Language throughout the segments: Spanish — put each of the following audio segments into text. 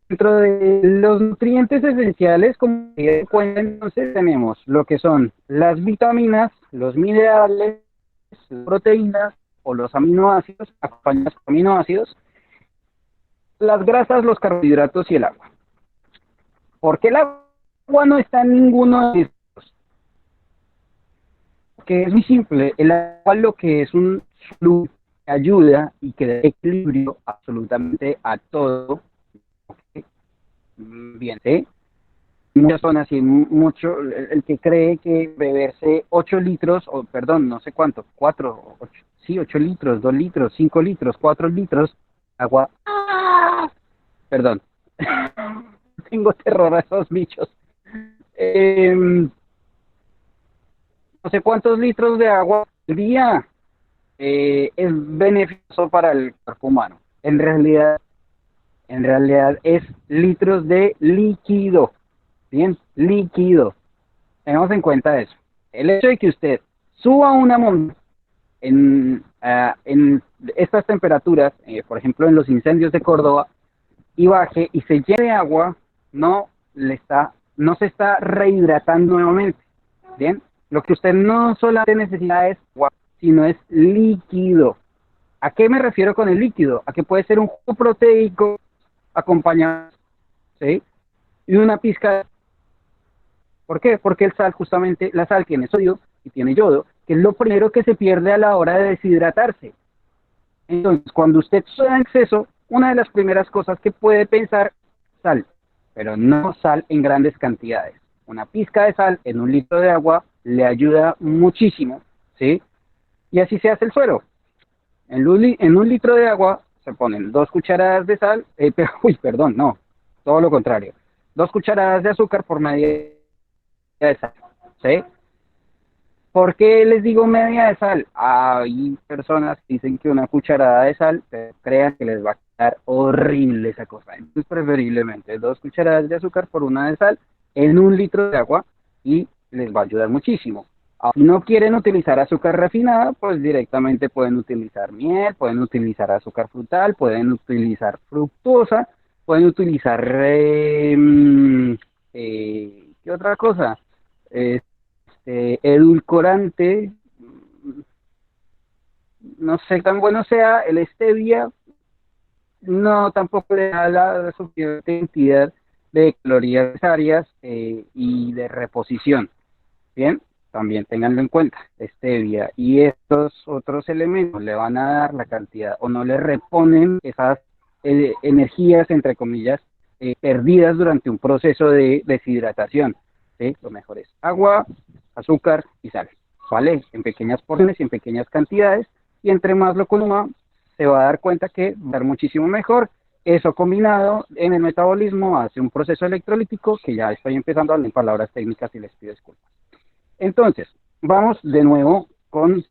Dentro de los nutrientes esenciales, como se dan cuenta, entonces tenemos lo que son las vitaminas, los minerales, las proteínas o los aminoácidos, acompañados por aminoácidos, las grasas, los carbohidratos y el agua. ¿Por qué el agua no está en ninguno de estos? Que es muy simple, el agua lo que es un fluido que ayuda y que da equilibrio absolutamente a todo. Bien, ¿sí? Muchas zonas y mucho, el que cree que beberse 8 litros, o perdón, no sé cuánto, 4, 8, sí, 8 litros, 2 litros, 5 litros, 4 litros, agua, perdón, tengo terror a esos bichos. No sé cuántos litros de agua al día es beneficioso para el cuerpo humano. En realidad es litros de líquido, bien, líquido. Tengamos en cuenta eso. El hecho de que usted suba una montaña en estas temperaturas, por ejemplo en los incendios de Córdoba, y baje y se llene de agua, no se está rehidratando nuevamente. Bien, lo que usted no solamente necesita es agua, sino es líquido. ¿A qué me refiero con el líquido? A que puede ser un jugo proteico acompañado, ¿sí? Y una pizca. ¿Por qué? Porque el sal, justamente, la sal tiene sodio y tiene yodo, que es lo primero que se pierde a la hora de deshidratarse. Entonces, cuando usted suda en exceso, una de las primeras cosas que puede pensar, sal, pero no sal en grandes cantidades. Una pizca de sal en un litro de agua le ayuda muchísimo, ¿sí? Y así se hace el suero. En un litro de agua se ponen 2 cucharadas de sal, perdón, no, todo lo contrario. 2 cucharadas de azúcar por media de sal, ¿sí? ¿Por qué les digo media de sal? Hay personas que dicen que una cucharada de sal, pero crean que les va a quedar horrible esa cosa. Entonces, preferiblemente 2 cucharadas de azúcar por una de sal en un litro de agua y les va a ayudar muchísimo. Si no quieren utilizar azúcar refinada, pues directamente pueden utilizar miel, pueden utilizar azúcar frutal, pueden utilizar fructosa, pueden utilizar, ¿qué otra cosa? Edulcorante, no sé tan bueno sea, el stevia no tampoco le da la suficiente cantidad de calorías necesarias y de reposición. Bien, también ténganlo en cuenta, stevia y estos otros elementos le van a dar la cantidad o no le reponen esas energías, entre comillas, perdidas durante un proceso de deshidratación. ¿Sí? Lo mejor es agua, azúcar y sal, ¿vale? En pequeñas porciones y en pequeñas cantidades, y entre más lo consuma, se va a dar cuenta que va a estar muchísimo mejor. Eso combinado en el metabolismo hace un proceso electrolítico, que ya estoy empezando a hablar en palabras técnicas y les pido disculpas. Entonces, vamos de nuevo con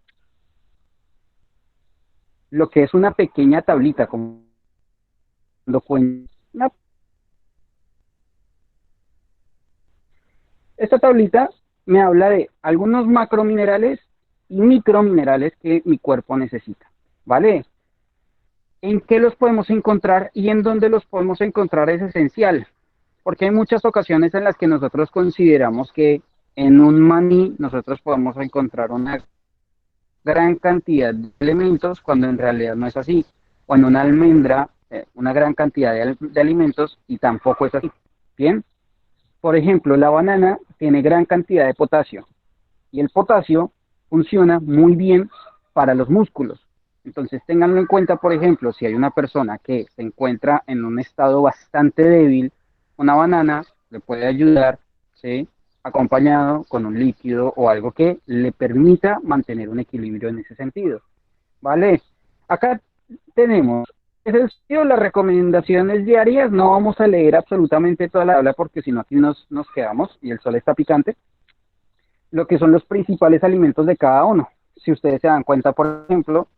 lo que es una pequeña tablita, como una. Esta tablita me habla de algunos macrominerales y microminerales que mi cuerpo necesita, ¿vale? ¿En qué los podemos encontrar y en dónde los podemos encontrar es esencial? Porque hay muchas ocasiones en las que nosotros consideramos que en un maní nosotros podemos encontrar una gran cantidad de elementos cuando en realidad no es así. O en una almendra, una gran cantidad de alimentos y tampoco es así. Bien, por ejemplo, la banana tiene gran cantidad de potasio y el potasio funciona muy bien para los músculos. Entonces, ténganlo en cuenta, por ejemplo, si hay una persona que se encuentra en un estado bastante débil, una banana le puede ayudar, ¿sí? Acompañado con un líquido o algo que le permita mantener un equilibrio en ese sentido, ¿vale? Acá tenemos las recomendaciones diarias. No vamos a leer absolutamente toda la tabla porque si no aquí nos quedamos y el sol está picante. Lo que son los principales alimentos de cada uno. Si ustedes se dan cuenta, por ejemplo,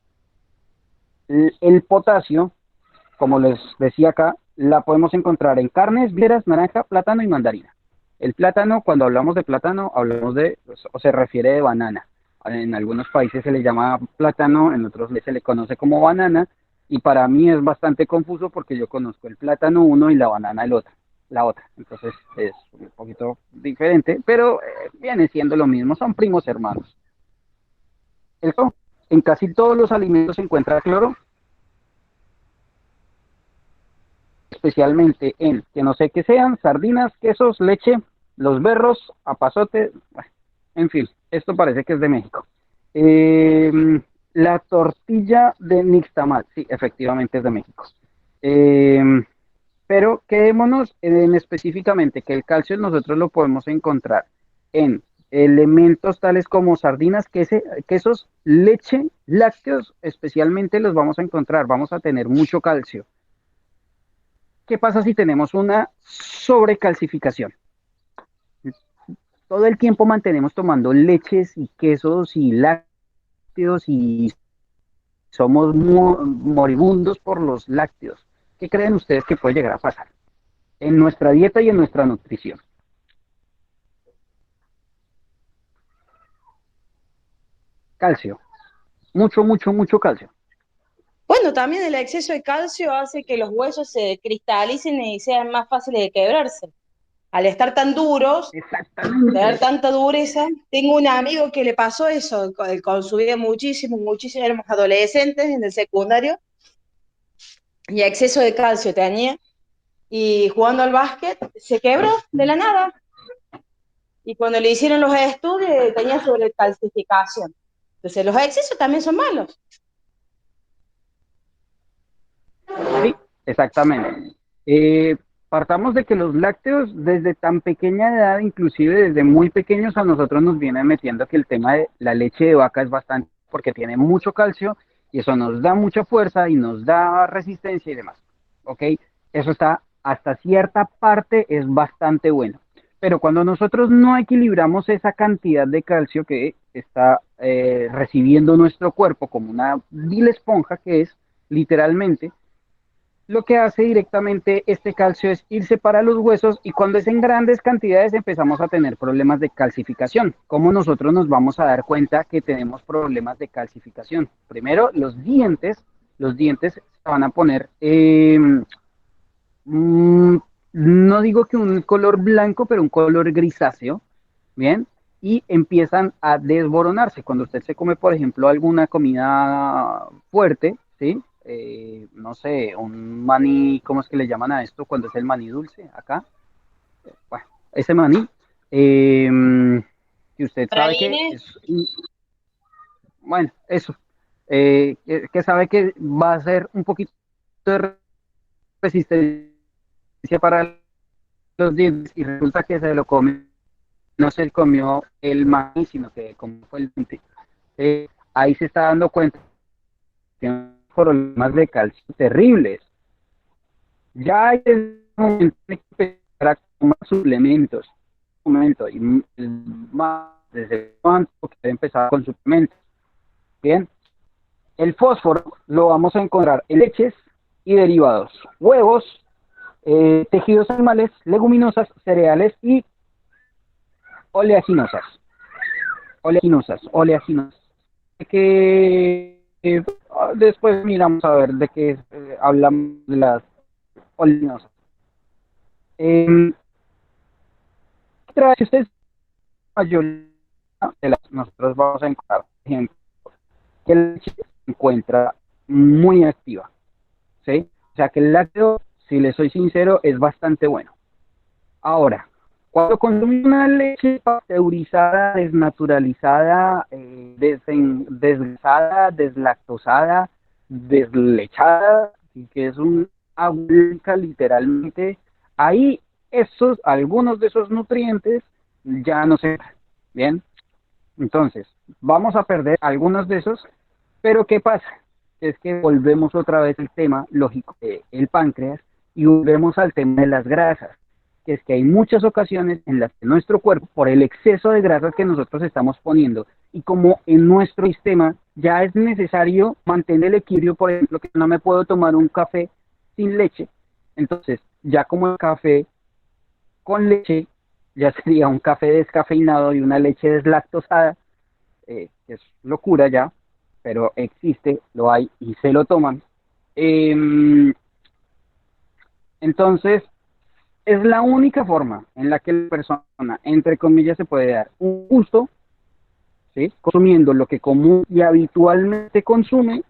el potasio, como les decía acá, la podemos encontrar en carnes, veras, naranja, plátano y mandarina. El plátano, cuando hablamos de plátano, hablamos de, o se refiere de banana. En algunos países se le llama plátano, en otros se le conoce como banana, Y para mí es bastante confuso porque yo conozco el plátano uno y la banana la otra. Entonces es un poquito diferente, pero viene siendo lo mismo, son primos hermanos. El cloro. En casi todos los alimentos se encuentra cloro, especialmente en, que no sé qué sean, sardinas, quesos, leche, los berros, apazote, bueno, en fin, esto parece que es de México. Eh, la tortilla de nixtamal, sí, efectivamente es de México. Eh, pero quedémonos en específicamente que el calcio nosotros lo podemos encontrar en elementos tales como sardinas, quesos, leche, lácteos, especialmente los vamos a encontrar, vamos a tener mucho calcio. ¿Qué pasa si tenemos una sobrecalcificación? Todo el tiempo mantenemos tomando leches y quesos y lácteos y somos moribundos por los lácteos. ¿Qué creen ustedes que puede llegar a pasar en nuestra dieta y en nuestra nutrición? Calcio. Mucho, mucho, mucho calcio. Bueno, también el exceso de calcio hace que los huesos se cristalicen y sean más fáciles de quebrarse. Al estar tan duros, tener Exactamente. tanta dureza, tengo un amigo que le pasó eso, consumía muchísimo, muchísimo, éramos adolescentes en el secundario, y exceso de calcio tenía, y jugando al básquet se quebró de la nada, y cuando le hicieron los estudios tenía sobrecalcificación. Entonces los excesos también son malos. Sí, exactamente. Eh, Partamos de que los lácteos desde tan pequeña edad, inclusive desde muy pequeños, a nosotros nos vienen metiendo que el tema de la leche de vaca es bastante, porque tiene mucho calcio y eso nos da mucha fuerza y nos da resistencia y demás. ¿Ok? Eso está hasta cierta parte es bastante bueno. Pero cuando nosotros no equilibramos esa cantidad de calcio que está recibiendo nuestro cuerpo como una vil esponja que es, literalmente, lo que hace directamente este calcio es irse para los huesos y cuando es en grandes cantidades empezamos a tener problemas de calcificación. ¿Cómo nosotros nos vamos a dar cuenta que tenemos problemas de calcificación? Primero, los dientes se van a poner, mm, no digo que un color blanco, pero un color grisáceo, ¿bien? Y empiezan a desboronarse. Cuando usted se come, por ejemplo, alguna comida fuerte, ¿sí? No sé, un maní, ¿cómo es que le llaman a esto cuando es el maní dulce acá? Bueno, ese maní, eh, que usted sabe que Praline, es, bueno, eso, que sabe que va a ser un poquito de resistencia para los dientes y resulta que se lo come, no se comió el maní, sino que como fue el diente. Ahí se está dando cuenta que tiene problemas de calcio terribles. Ya hay el momento de empezar a tomar suplementos. Un momento, y más desde cuánto que empezar con suplementos. Bien, el fósforo lo vamos a encontrar en leches y derivados, huevos, tejidos animales, leguminosas, cereales y oleaginosas. Oleaginosas. Que después miramos a ver de qué hablamos de las oleaginosas. Eh, si ustedes mayoría de las nosotros vamos a encontrar, por ejemplo, que la leche se encuentra muy activa, ¿sí? O sea que el lácteo, si le soy sincero, es bastante bueno. Ahora, cuando consumimos una leche pasteurizada, desnaturalizada, desgrasada, deslactosada, deslechada, y que es un agua blanca literalmente, ahí algunos de esos nutrientes ya no se... Bien, entonces, vamos a perder algunos de esos, pero ¿qué pasa? Es que volvemos otra vez al tema lógico del páncreas y volvemos al tema de las grasas, que es que hay muchas ocasiones en las que nuestro cuerpo, por el exceso de grasas que nosotros estamos poniendo, y como en nuestro sistema ya es necesario mantener el equilibrio, por ejemplo, que no me puedo tomar un café sin leche, entonces ya como el café con leche ya sería un café descafeinado y una leche deslactosada, que es locura ya, pero existe, lo hay y se lo toman. Em, entonces, es la única forma en la que la persona, entre comillas, se puede dar un gusto, ¿sí? Consumiendo lo que común y habitualmente consume,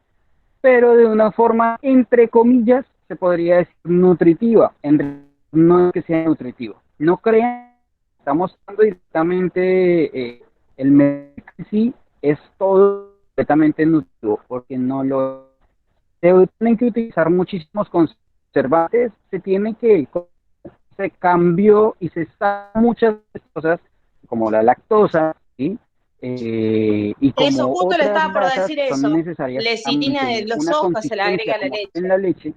pero de una forma, entre comillas, se podría decir nutritiva. En realidad, no es que sea nutritivo. No crean, estamos hablando directamente, el mercado en sí es todo completamente nutritivo, porque no lo se tienen que utilizar muchísimos conservantes, se tiene que se cambió y se está muchas cosas como la lactosa, ¿sí? Y Eso, como justo le otras estaba por grasas decir son eso. necesarias a Lecitina de mantener los una sopas se le consistencia agrega a la como en leche. la leche.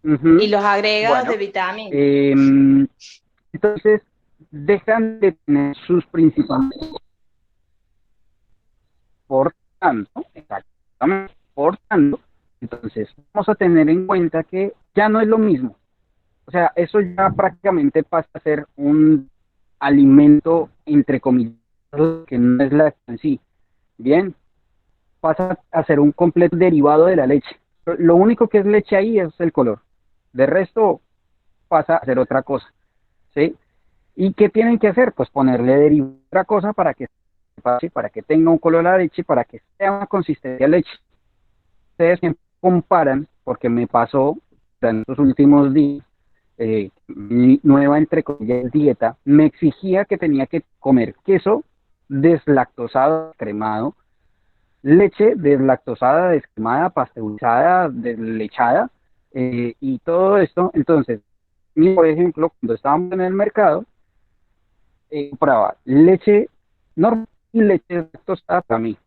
Y Ujú. los agregados de Bueno, vitamina. eh, entonces dejan de tener sus principales. Por tanto, exactamente, por tanto, entonces vamos a tener en cuenta que ya no es lo mismo. O sea, eso ya prácticamente pasa a ser un alimento, entre comillas, que no es la en sí. Bien, pasa a ser un completo derivado de la leche. Lo único que es leche ahí es el color. De resto, pasa a ser otra cosa. ¿Sí? ¿Y qué tienen que hacer? Pues ponerle derivado a otra cosa para que tenga un color a la leche, para que sea una consistencia de leche. Ustedes siempre comparan, porque me pasó en estos últimos días, mi nueva, entre comillas, dieta, me exigía que tenía que comer queso deslactosado, descremado, leche deslactosada, descremada, pasteurizada, deslechada, y todo esto. Entonces, por ejemplo, cuando estábamos en el mercado, compraba leche normal y leche deslactosada para mí.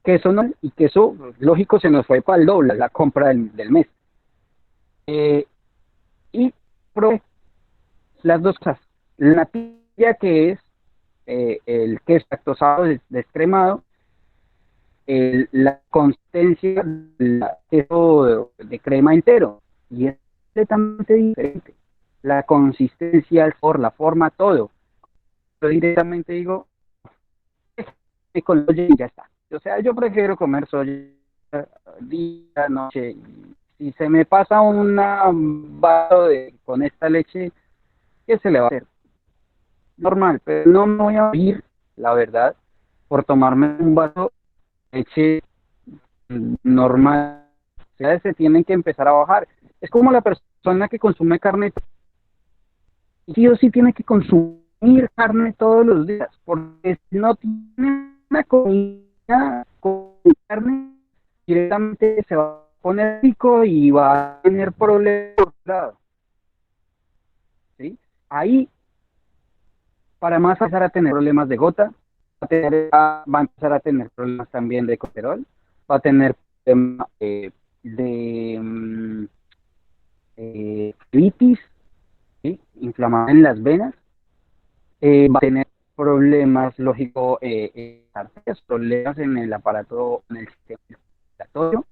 Queso no, y queso, lógico, se nos fue para el doble la compra del mes. Eh, y probé las dos cosas. La natilla, que es el queso lactosado descremado, la consistencia del queso de crema entero, y es completamente diferente. La consistencia, el sabor, la forma, todo. Yo directamente digo, con soya y ya está. O sea, yo prefiero comer soya día, noche. Si se me pasa un vaso con esta leche, ¿qué se le va a hacer? Normal, pero no me voy a ir, la verdad, por tomarme un vaso de leche normal. O sea, se tienen que empezar a bajar. Es como la persona que consume carne, sí o sí tiene que consumir carne todos los días, porque si no tiene una comida con carne, directamente se va a poner rico y va a tener problemas por otro lado, ¿sí? Ahí, para más empezar a tener problemas de gota, va a empezar a tener problemas también de colesterol, va a tener problemas de colitis, ¿sí? Inflamación en las venas, va a tener problemas, lógico, arterias, problemas en el aparato, en el sistema respiratorio,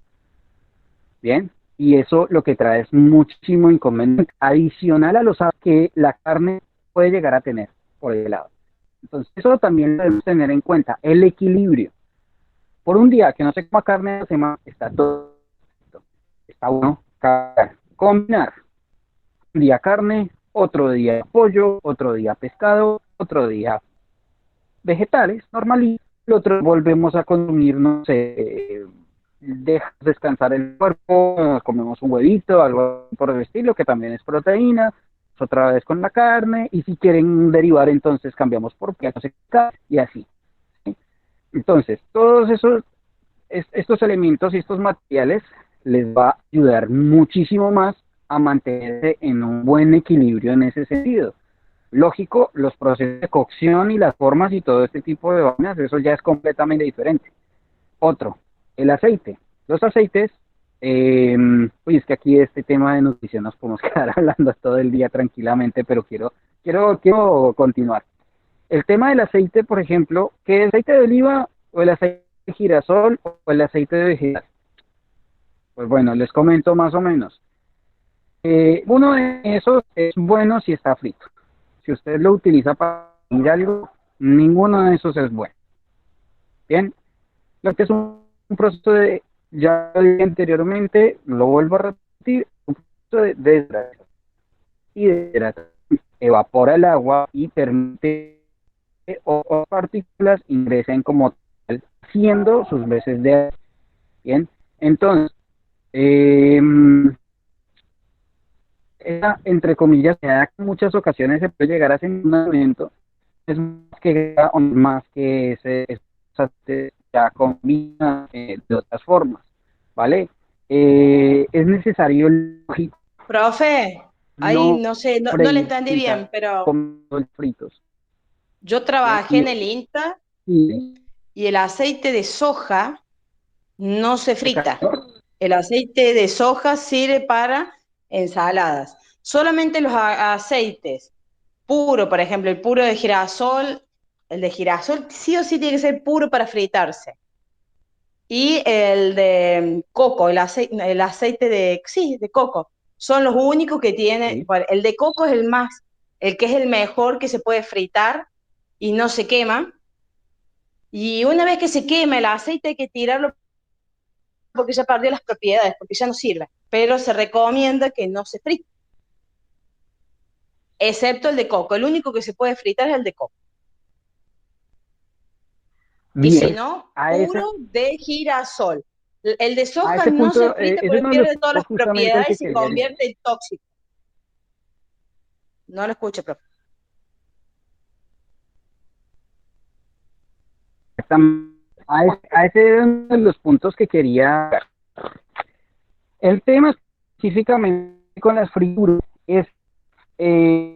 bien, y eso lo que trae es muchísimo inconveniente adicional a los que la carne puede llegar a tener por el lado. Entonces, eso también lo debemos tener en cuenta, el equilibrio. Por un día que no se coma carne de la semana, está todo, está bueno, combinar un día carne, otro día pollo, otro día pescado, otro día vegetales, normal, y el otro volvemos a consumir, no sé, dejas descansar el cuerpo, comemos un huevito, algo por el estilo, que también es proteína, otra vez con la carne, y si quieren derivar, entonces cambiamos por platos y así. ¿Sí? Entonces, todos estos elementos y estos materiales les va a ayudar muchísimo más a mantenerse en un buen equilibrio en ese sentido. Lógico, los procesos de cocción y las formas y todo este tipo de vainas, eso ya es completamente diferente. Otro, el aceite. Los aceites, uy, es que aquí este tema de nutrición nos podemos quedar hablando todo el día tranquilamente, pero quiero continuar. El tema del aceite, por ejemplo, ¿qué es aceite de oliva o el aceite de girasol o el aceite de vegetal? Pues bueno, les comento más o menos. Uno de esos es bueno si está frito. Si usted lo utiliza para ir algo, ninguno de esos es bueno. Bien, lo que es un proceso de, ya lo dije anteriormente, lo vuelvo a repetir, un proceso de deshidratación. Y deshidratación evapora el agua y permite que otras partículas ingresen como tal, haciendo sus veces de aire. Bien, entonces, eh, esa, entre comillas, en muchas ocasiones se puede llegar a ser un alimento, es más que ese ya combina de otras formas, ¿vale? Es necesario, lógico, Profe, ahí no no sé, no le freír, entendí bien, fritar, pero comer fritos. yo ¿Bien? trabajé en el INTA Y y el aceite de soja no se frita. exacto, El aceite de soja sirve para ensaladas. Solamente los aceites puros, por ejemplo, el de girasol sí o sí tiene que ser puro para fritarse. Y el de coco, el aceite de, sí, de coco, son los únicos que tiene, sí, bueno, el de coco es el que es el mejor que se puede fritar y no se quema. Y una vez que se quema el aceite hay que tirarlo porque ya perdió las propiedades, porque ya no sirve. Pero se recomienda que no se frite, excepto el de coco. El único que se puede fritar es el de coco. Y si bien, no, a, esa, puro de girasol. El de a soja ese no se punto, frita ese es porque uno de los pierde todas puntos las justamente al propiedades que y se quería llegar. convierte en tóxico. No lo escucho, profe. A ese es uno de los puntos que quería. El tema específicamente con las frituras es,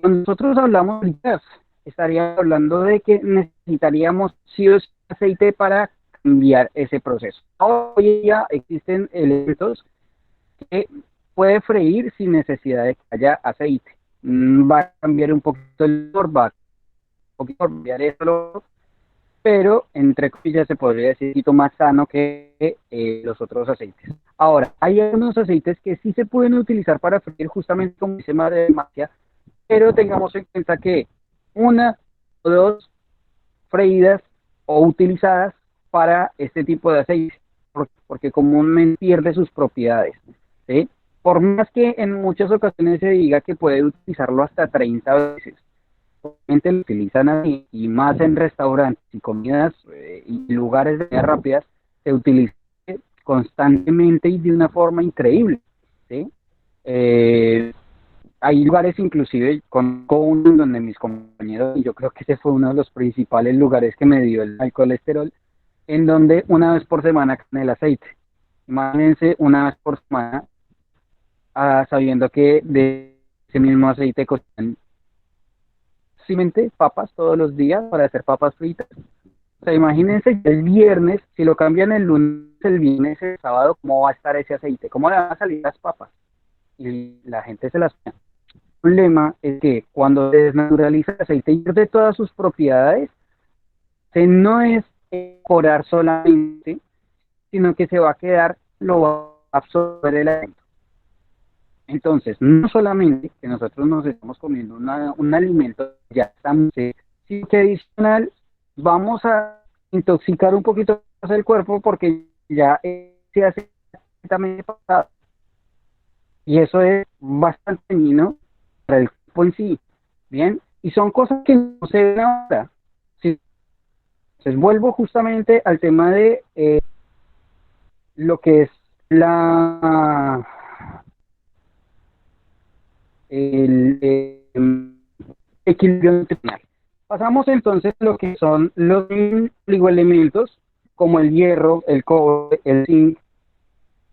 cuando nosotros hablamos de fritas, estaríamos hablando de que necesitaríamos sí o sí aceite para cambiar ese proceso. Hoy ya existen elementos que puede freír sin necesidad de que haya aceite. Va a cambiar un poquito el sabor, va a cambiar eso, pero entre comillas se podría decir un poquito más sano que los otros aceites. Ahora, hay algunos aceites que sí se pueden utilizar para freír justamente como dice Madre Magia, pero tengamos en cuenta que una o dos freídas o utilizadas para este tipo de aceite, porque comúnmente pierde sus propiedades, ¿sí? Por más que en muchas ocasiones se diga que puede utilizarlo hasta 30 veces, lo utilizan así, y más en restaurantes y comidas y lugares de comidas rápidas, se utiliza constantemente y de una forma increíble, ¿sí? Eh, Hay lugares inclusive con uno en donde mis compañeros, y yo creo que ese fue uno de los principales lugares que me dio el colesterol, en donde una vez por semana con el aceite. Imagínense una vez por semana, sabiendo que de ese mismo aceite cocinan simplemente papas todos los días para hacer papas fritas. O sea, imagínense el viernes, si lo cambian el lunes, el viernes, el sábado, ¿cómo va a estar ese aceite? ¿Cómo le van a salir las papas? Y la gente se las... El problema es que cuando se desnaturaliza el aceite y pierde todas sus propiedades, se no es mejorar solamente, sino que se va a quedar, lo va a absorber el alimento. Entonces, no solamente que nosotros nos estamos comiendo un alimento, ya estamos, sino que adicional vamos a intoxicar un poquito más el cuerpo porque ya se hace también pasado. Y eso es bastante dañino para el cuerpo en sí. Bien, y son cosas que no se ven ahora. Sí. Entonces, vuelvo justamente al tema de lo que es la el equilibrio nutricional. Pasamos entonces a lo que son los oligoelementos, como el hierro, el cobre, el zinc,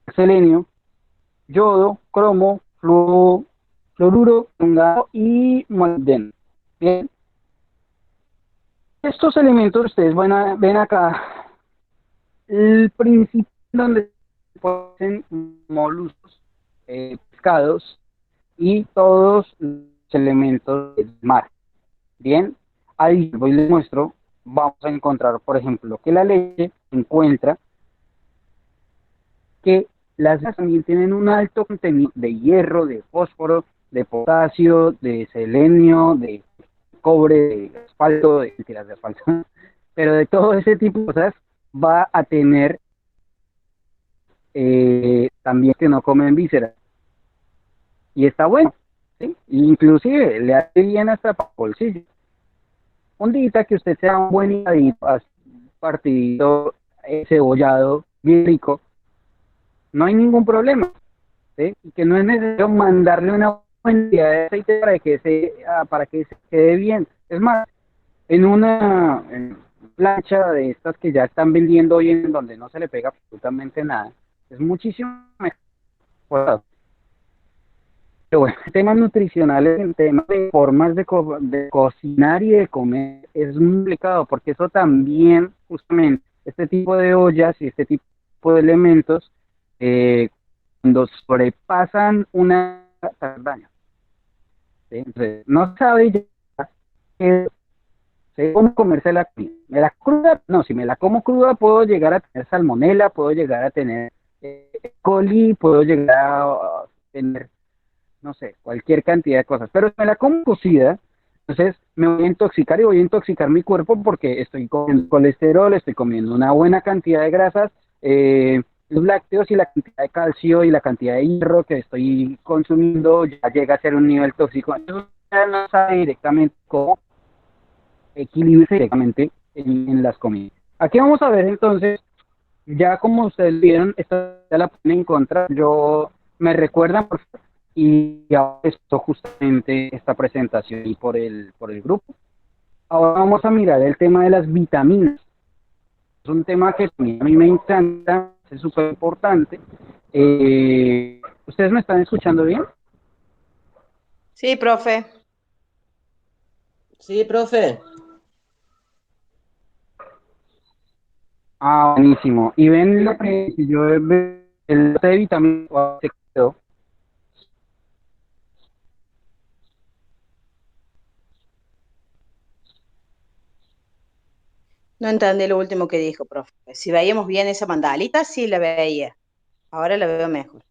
el selenio, yodo, cromo, fluoruro, fungado y molibdeno. Bien, estos elementos ustedes ven acá, el principio donde se pueden moluscos, pescados y todos los elementos del mar. Bien, ahí voy les muestro, vamos a encontrar, por ejemplo, que la leche encuentra que las también tienen un alto contenido de hierro, de fósforo, de potasio, de selenio, de cobre, de asfalto, de mentiras de asfalto, pero de todo ese tipo de cosas va a tener también que no comen vísceras. Y está bueno, ¿sí? Inclusive le hace bien hasta para el bolsillo. Un día que usted sea un buen hígadito, un partidito cebollado, bien rico, no hay ningún problema, ¿sí? Y que no es necesario mandarle una cantidad de aceite para que se quede bien. Es más, en una plancha de estas que ya están vendiendo hoy en donde no se le pega absolutamente nada, es muchísimo mejor. Pero bueno, temas nutricionales, el tema de formas de cocinar y de comer es muy complicado porque eso también, justamente, este tipo de ollas y este tipo de elementos, cuando sobrepasan una daño, ¿sí? Entonces, no sabe ya que cómo comerse la comida. ¿Me la cruda? No, si me la como cruda puedo llegar a tener salmonela, puedo llegar a tener coli, puedo llegar a tener no sé, cualquier cantidad de cosas. Pero si me la como cocida, entonces me voy a intoxicar y voy a intoxicar mi cuerpo porque estoy comiendo colesterol, estoy comiendo una buena cantidad de grasas, los lácteos y la cantidad de calcio y la cantidad de hierro que estoy consumiendo ya llega a ser un nivel tóxico. Entonces ya no sabe directamente cómo equilibrarse directamente en las comidas. Aquí vamos a ver entonces, ya como ustedes vieron, esta ya la pueden encontrar. Yo me recuerdan por favor, y ahora esto justamente esta presentación y por el grupo. Ahora vamos a mirar el tema de las vitaminas. Es un tema que a mí me encanta, es súper importante. ¿Ustedes me están escuchando bien? Sí, profe. Sí, profe. Ah, buenísimo. Y ven lo que yo veo, el de vitaminas se quedó. No entendí lo último que dijo, profe. Si veíamos bien esa mandalita, sí la veía. Ahora la veo mejor.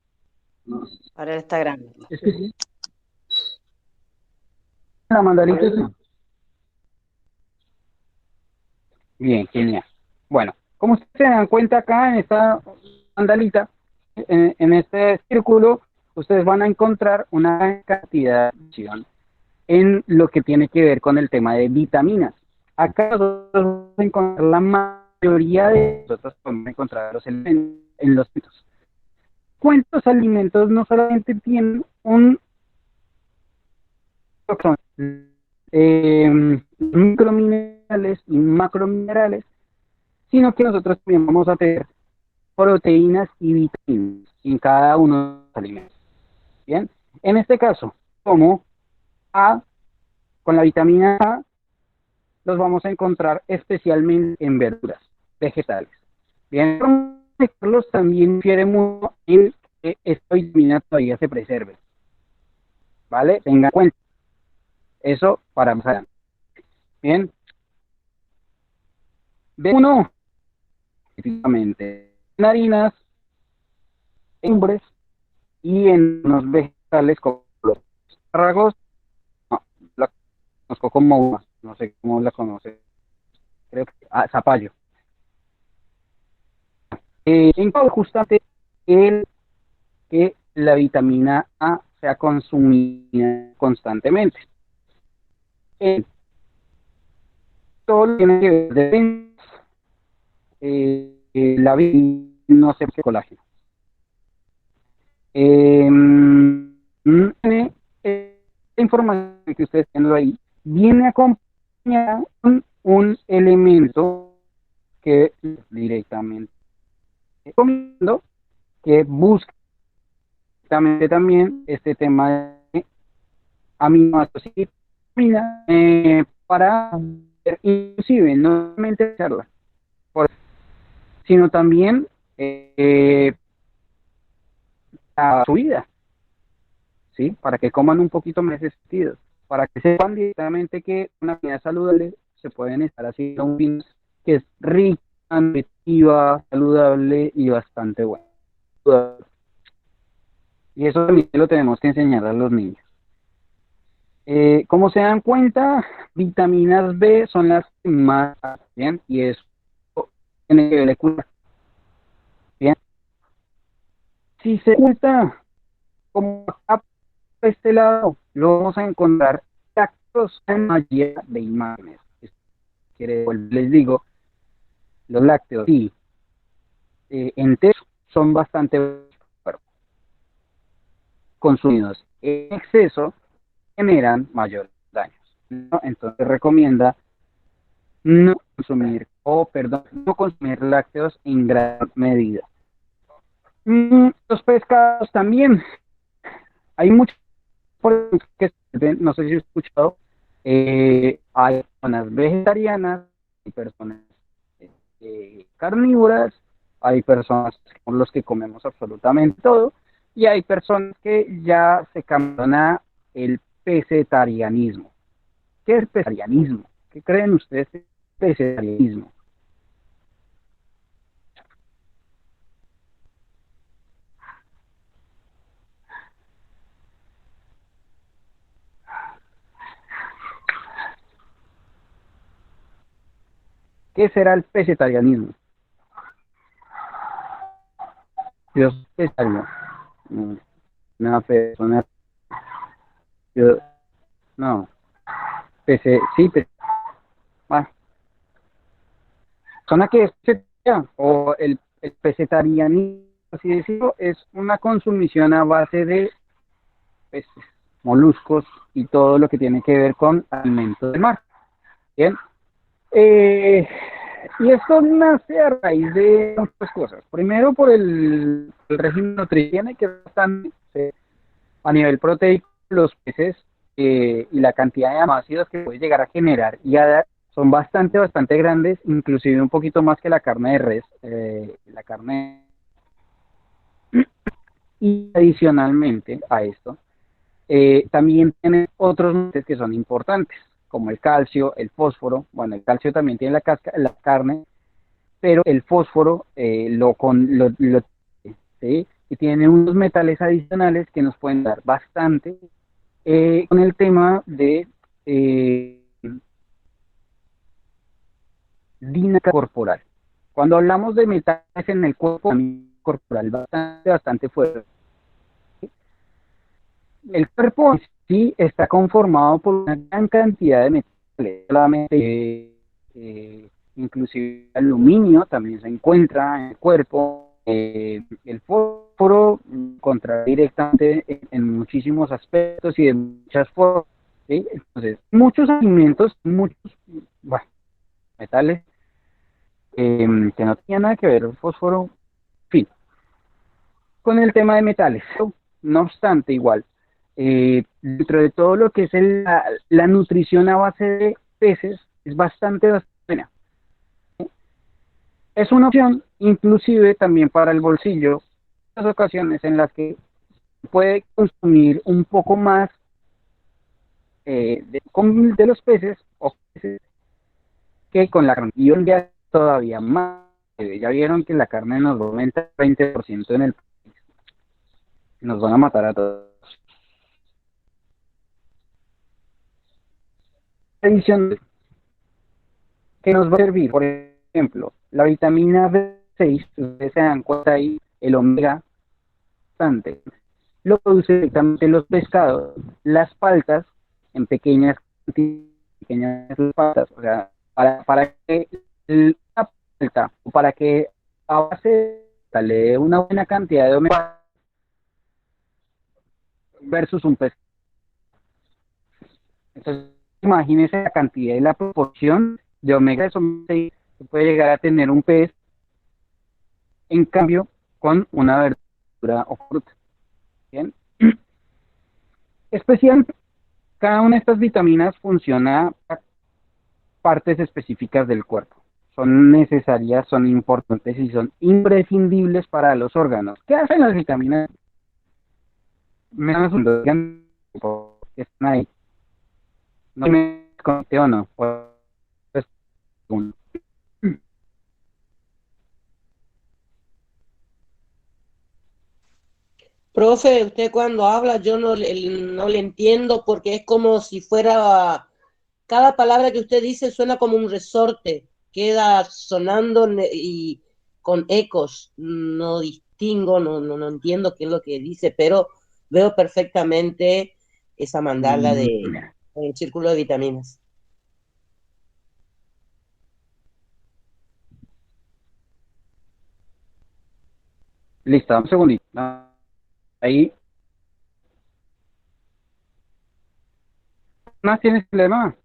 Ahora está grande. Es que sí, la mandarina. Bien, genial. Bueno, como ustedes se dan cuenta acá en esta mandalita, en este círculo, ustedes van a encontrar una cantidad de información en lo que tiene que ver con el tema de vitaminas. Acá nosotros vamos a encontrar la mayoría de nosotros podemos encontrar los elementos en los alimentos. ¿Cuántos alimentos no solamente tienen un microminerales y macrominerales, sino que nosotros también vamos a tener proteínas y vitaminas en cada uno de los alimentos. Bien, en este caso, como A, con la vitamina A, los vamos a encontrar especialmente en verduras, vegetales. Bien, Carlos también infiere mucho en que esta vitamina todavía se preserve. ¿Vale? Tenga en cuenta. Eso para más adelante. Bien. B1, específicamente en harinas, en legumbres y en los vegetales como los espárragos. No, la conozco como una, no sé cómo la conoce, creo que zapallo. En justamente el que la vitamina A sea consumida constantemente. Todo lo que tiene que ver de la vitamina no se qué colágeno. Esta información que ustedes tienen ahí viene acompañada con un elemento que directamente recomiendo que busque también este tema de aminoácidos y vitaminas para ver, inclusive no solamente charla, sino también a su vida, ¿sí? Para que coman un poquito más de sentido, para que sepan directamente que una comida saludable se pueden estar haciendo un vino que es rica, nutritiva, saludable y bastante bueno. Y eso también lo tenemos que enseñar a los niños. Como se dan cuenta, vitaminas B son las que más bien, y eso tiene que ver con bien. Si se cuenta como acá por este lado, lo vamos a encontrar lácteos en mayoría de imágenes. Les digo, los lácteos sí, enteros son bastante consumidos en exceso, generan mayores daños, ¿no? Entonces recomienda no consumir, no consumir lácteos en gran medida. Los pescados también. Hay muchos que no sé si he escuchado, hay personas vegetarianas, hay personas carnívoras, hay personas con los que comemos absolutamente todo, y hay personas que ya se cambian a el pesetarianismo. ¿Qué es el pesetarianismo? ¿Qué creen ustedes de pesetarianismo? ¿Qué será el pesetarianismo? Dios pesetario. Una persona. Yo, no. Sí, bueno, persona que es pesetariana, o el pesetarianismo, así decirlo, es una consumición a base de peces, moluscos y todo lo que tiene que ver con alimentos del mar. Bien. Y esto nace a raíz de muchas cosas. Primero por el régimen nutricional, que es bastante a nivel proteico, los peces y la cantidad de aminoácidos que puede llegar a generar y a dar son bastante grandes, inclusive un poquito más que la carne de res, la carne. Y adicionalmente a esto, también tiene otros nutrientes que son importantes, como el calcio, el fósforo. Bueno, el calcio también tiene la carne, pero el fósforo ¿sí? Y tiene unos metales adicionales que nos pueden dar bastante con el tema de dinámica corporal. Cuando hablamos de metales en el cuerpo corporal, bastante fuerte. El cuerpo en sí está conformado por una gran cantidad de metales, solamente inclusive el aluminio también se encuentra en el cuerpo, el fósforo contra directamente en muchísimos aspectos y de muchas formas, ¿sí? Entonces, muchos alimentos, muchos metales que no tienen nada que ver el fósforo, en fin, con el tema de metales. No obstante, igual, dentro de todo lo que es la nutrición a base de peces, es bastante buena. Es una opción, inclusive también para el bolsillo, en las ocasiones en las que puede consumir un poco más de los peces o peces que con la carne. Y hoy día todavía más. Ya vieron que la carne nos aumenta 20% en el país. Nos van a matar a todos. Adición que nos va a servir, por ejemplo, la vitamina B6, ustedes se dan cuenta ahí, el omega, bastante, lo produce directamente los pescados, las paltas, en pequeñas paltas, o sea, para que la palta, o para que a base le dé una buena cantidad de omega versus un pescado. Entonces, imagínense la cantidad y la proporción de omega 6 que puede llegar a tener un pez, en cambio, con una verdura o fruta. Bien. Especial, cada una de estas vitaminas funciona a partes específicas del cuerpo. Son necesarias, son importantes y son imprescindibles para los órganos. ¿Qué hacen las vitaminas? Menos que están ahí. No me conté o no. Pues, uno. Profe, usted cuando habla yo no le entiendo porque es como si fuera, cada palabra que usted dice suena como un resorte. queda sonando y con ecos. No distingo, no entiendo qué es lo que dice, pero veo perfectamente esa mandala de Mira, el círculo de vitaminas. listo, dame un segundito. Ahí, ¿más tienes problema?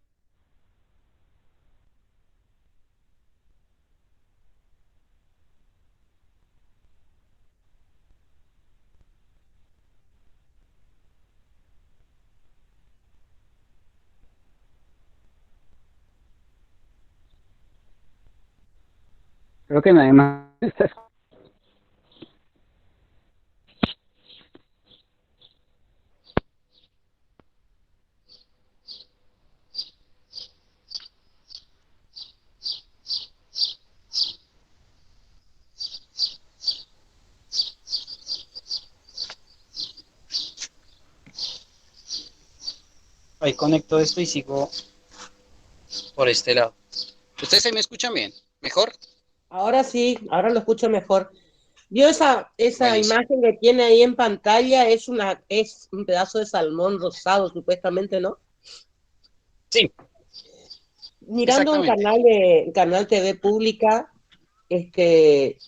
Creo que nadie más está. Ahí conecto esto y sigo por este lado. ¿Ustedes ahí me escuchan bien? ¿Mejor? Ahora sí, ahora lo escucho mejor. ¿Vio esa Buenísimo. imagen que tiene ahí en pantalla? Es un pedazo de salmón rosado, supuestamente, ¿no? Sí, Mirando exactamente. un canal TV pública, este,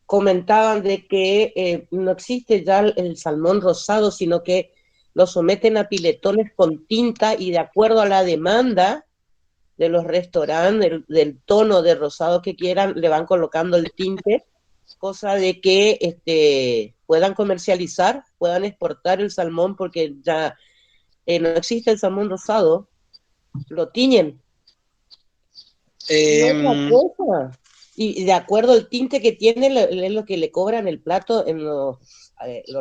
comentaban de que no existe ya el salmón rosado, sino que lo someten a piletones con tinta y de acuerdo a la demanda de los restaurantes, del tono de rosado que quieran, le van colocando el tinte, cosa de que puedan comercializar, puedan exportar el salmón, porque ya no existe el salmón rosado, lo tiñen. Y otra Em, cosa, y de acuerdo al tinte que tiene, es lo que le cobran el plato en los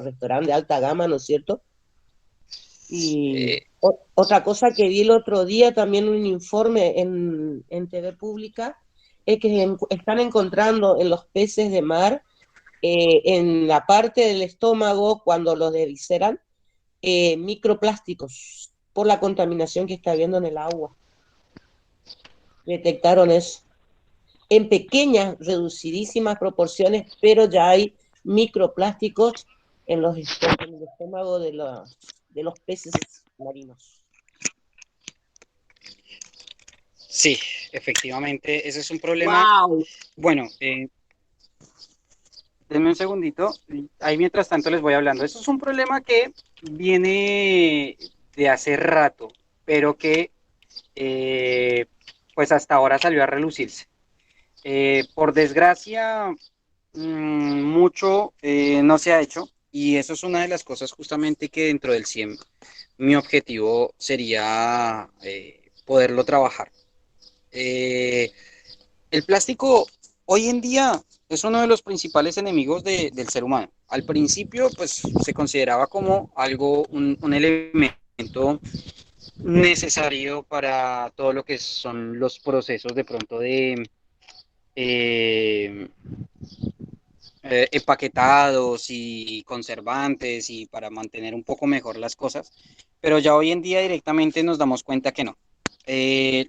restaurantes de alta gama, ¿no es cierto? Y eh, otra cosa que vi el otro día, también un informe en TV pública, es que están encontrando en los peces de mar, en la parte del estómago, cuando los desvisceran, microplásticos por la contaminación que está habiendo en el agua. Detectaron eso en pequeñas, reducidísimas proporciones, pero ya hay microplásticos en el estómago de los peces marinos. sí, efectivamente, ese es un problema. ¡Wow! Bueno, denme un segundito. Ahí mientras tanto les voy hablando. Esto es un problema que viene de hace rato, pero que eh, pues hasta ahora salió a relucirse. Por desgracia, mucho no se ha hecho y eso es una de las cosas justamente que dentro del CIEM mi objetivo sería poderlo trabajar. Eh, el plástico hoy en día es uno de los principales enemigos del ser humano. Al principio, pues se consideraba como algo, un elemento necesario para todo lo que son los procesos de pronto de eh, empaquetados y conservantes y para mantener un poco mejor las cosas, pero ya hoy en día directamente nos damos cuenta que no.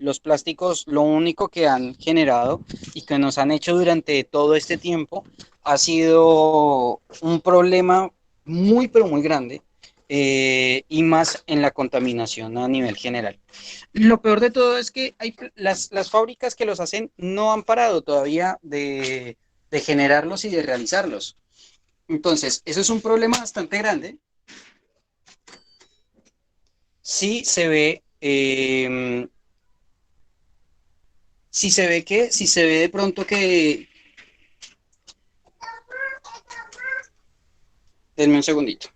Los plásticos lo único que han generado y que nos han hecho durante todo este tiempo ha sido un problema muy pero muy grande y más en la contaminación a nivel general. Lo peor de todo es que las fábricas que los hacen no han parado todavía de generarlos y de realizarlos. Entonces, eso es un problema bastante grande. Sí se ve, si se ve de pronto que, denme un segundito.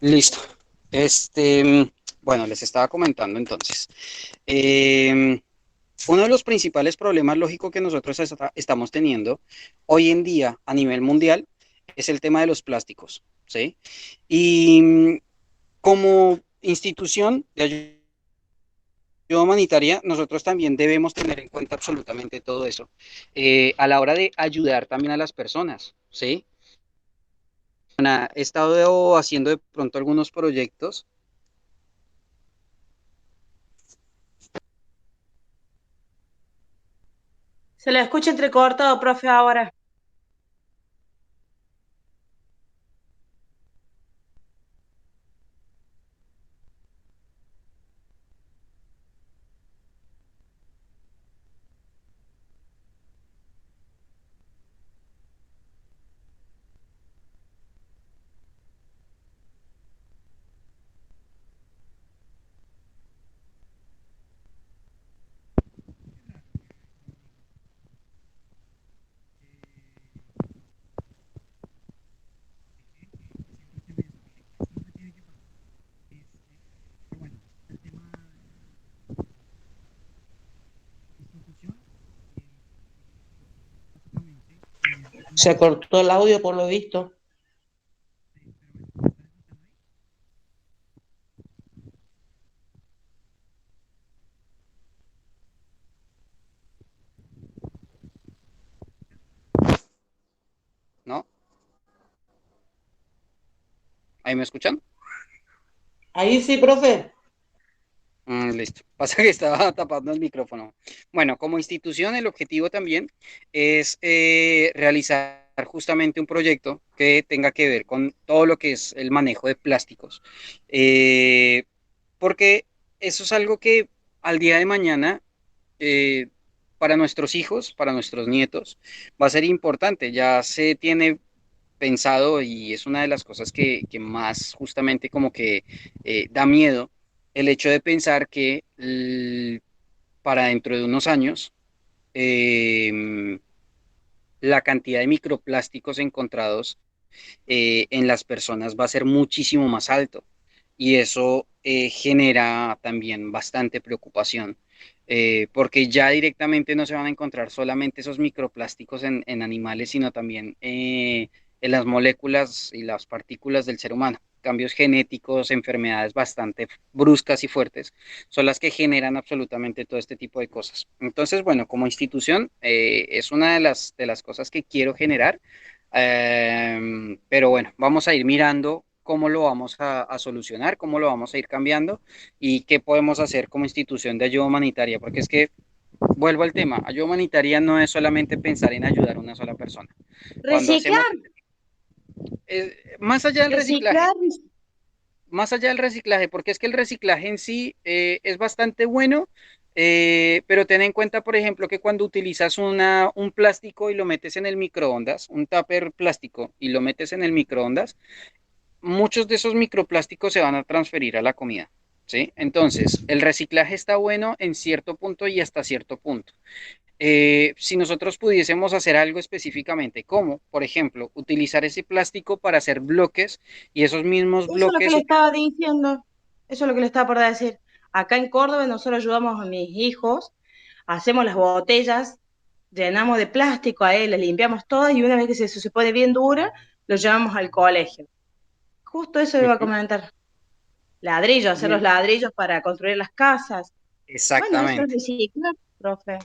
Listo. Bueno, les estaba comentando entonces. Eh, Uno de los principales problemas lógicos que nosotros estamos teniendo hoy en día a nivel mundial es el tema de los plásticos, ¿sí? Y como institución de ayuda humanitaria, nosotros también debemos tener en cuenta absolutamente todo eso a la hora de ayudar también a las personas, ¿sí? He estado haciendo de pronto algunos proyectos. Se le escucha entrecortado, profe, ahora. Se cortó el audio por lo visto. ¿No? ¿Ahí me escuchan? Ahí sí, profe. Listo. Pasa que estaba tapando el micrófono. Bueno, como institución, el objetivo también es realizar justamente un proyecto que tenga que ver con todo lo que es el manejo de plásticos. Eh, Porque eso es algo que al día de mañana, eh, para nuestros hijos, para nuestros nietos, va a ser importante. Ya se tiene pensado y es una de las cosas que más justamente como que da miedo el hecho de pensar que para dentro de unos años la cantidad de microplásticos encontrados en las personas va a ser muchísimo más alto y eso genera también bastante preocupación. Porque ya directamente no se van a encontrar solamente esos microplásticos en animales, sino también en las moléculas y las partículas del ser humano. Cambios genéticos, enfermedades bastante bruscas y fuertes, son las que generan absolutamente todo este tipo de cosas. Entonces, bueno, como institución, es una de las cosas que quiero generar. Pero bueno, vamos a ir mirando cómo lo vamos a solucionar, cómo lo vamos a ir cambiando y qué podemos hacer como institución de ayuda humanitaria, porque es que, vuelvo al tema, ayuda humanitaria no es solamente pensar en ayudar a una sola persona. Cuando hacemos, Reciclar, más allá del reciclaje, reciclar. más allá del reciclaje, porque es que el reciclaje en sí es bastante bueno, pero ten en cuenta, por ejemplo, que cuando utilizas un plástico y lo metes en el microondas, un tupper plástico y lo metes en el microondas, muchos de esos microplásticos se van a transferir a la comida, ¿sí? Entonces, el reciclaje está bueno en cierto punto y hasta cierto punto. Si nosotros pudiésemos hacer algo específicamente, como, por ejemplo, utilizar ese plástico para hacer bloques y esos mismos Eso es lo que bloques. le estaba diciendo. Eso es lo que le estaba por decir. Acá en Córdoba nosotros ayudamos a mis hijos, hacemos las botellas, llenamos de plástico a él, les limpiamos todas y una vez que se pone bien dura, lo llevamos al colegio. Justo eso iba a Ujú. comentar. Ladrillos, hacer los ladrillos para construir las casas. Bueno, eso es Exactamente. reciclar, profe.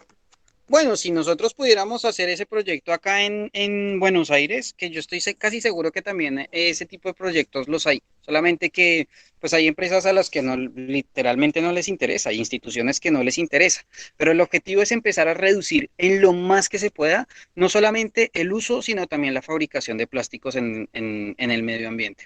Bueno, si nosotros pudiéramos hacer ese proyecto acá en Buenos Aires, que yo estoy casi seguro que también ese tipo de proyectos los hay, solamente que pues hay empresas a las que no, literalmente no les interesa, hay instituciones que no les interesa, pero el objetivo es empezar a reducir en lo más que se pueda, no solamente el uso, sino también la fabricación de plásticos en el medio ambiente.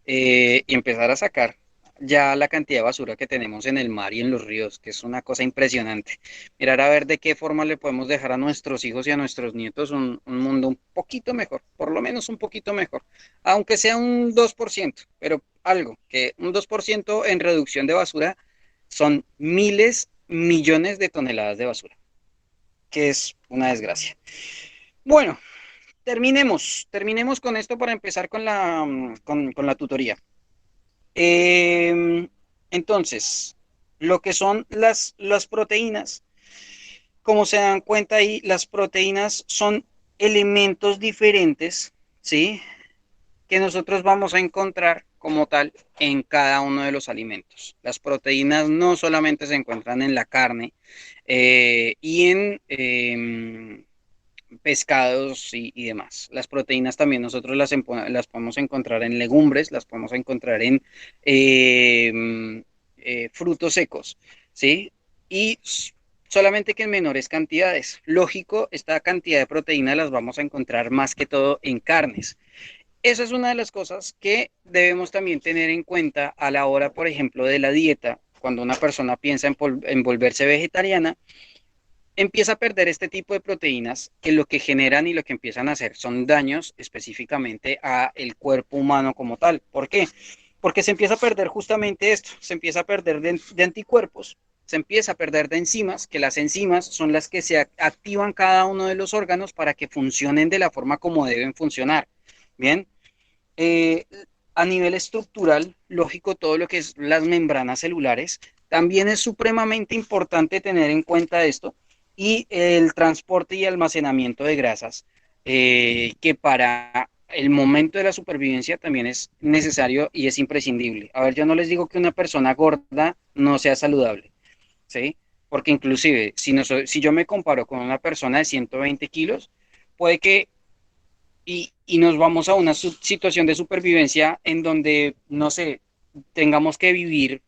Y empezar a sacar ya la cantidad de basura que tenemos en el mar y en los ríos, que es una cosa impresionante. Mirar a ver de qué forma le podemos dejar a nuestros hijos y a nuestros nietos un mundo un poquito mejor, por lo menos un poquito mejor, aunque sea un 2%, pero algo, que un 2% en reducción de basura son miles, millones de toneladas de basura, que es una desgracia. Bueno, terminemos con esto para empezar con la tutoría. Eh, entonces, lo que son las proteínas, como se dan cuenta ahí, las proteínas son elementos diferentes, ¿sí? Que nosotros vamos a encontrar como tal en cada uno de los alimentos. Las proteínas no solamente se encuentran en la carne y en pescados y demás. Las proteínas también nosotros las podemos encontrar en legumbres, las podemos encontrar en frutos secos, ¿sí? Y solamente que en menores cantidades. Lógico, esta cantidad de proteínas las vamos a encontrar más que todo en carnes. Esa es una de las cosas que debemos también tener en cuenta a la hora, por ejemplo, de la dieta. Cuando una persona piensa en volverse vegetariana, empieza a perder este tipo de proteínas que lo que generan y lo que empiezan a hacer son daños específicamente a el cuerpo humano como tal. ¿Por qué? Porque se empieza a perder justamente esto, se empieza a perder de anticuerpos, se empieza a perder de enzimas, que las enzimas son las que se activan cada uno de los órganos para que funcionen de la forma como deben funcionar. Bien, eh, a nivel estructural, lógico, todo lo que es las membranas celulares, también es supremamente importante tener en cuenta esto y el transporte y almacenamiento de grasas, que para el momento de la supervivencia también es necesario y es imprescindible. A ver, yo no les digo que una persona gorda no sea saludable, ¿sí? Porque inclusive, si yo me comparo con una persona de 120 kilos, puede que y nos vamos a una situación de supervivencia en donde, no sé, tengamos que vivir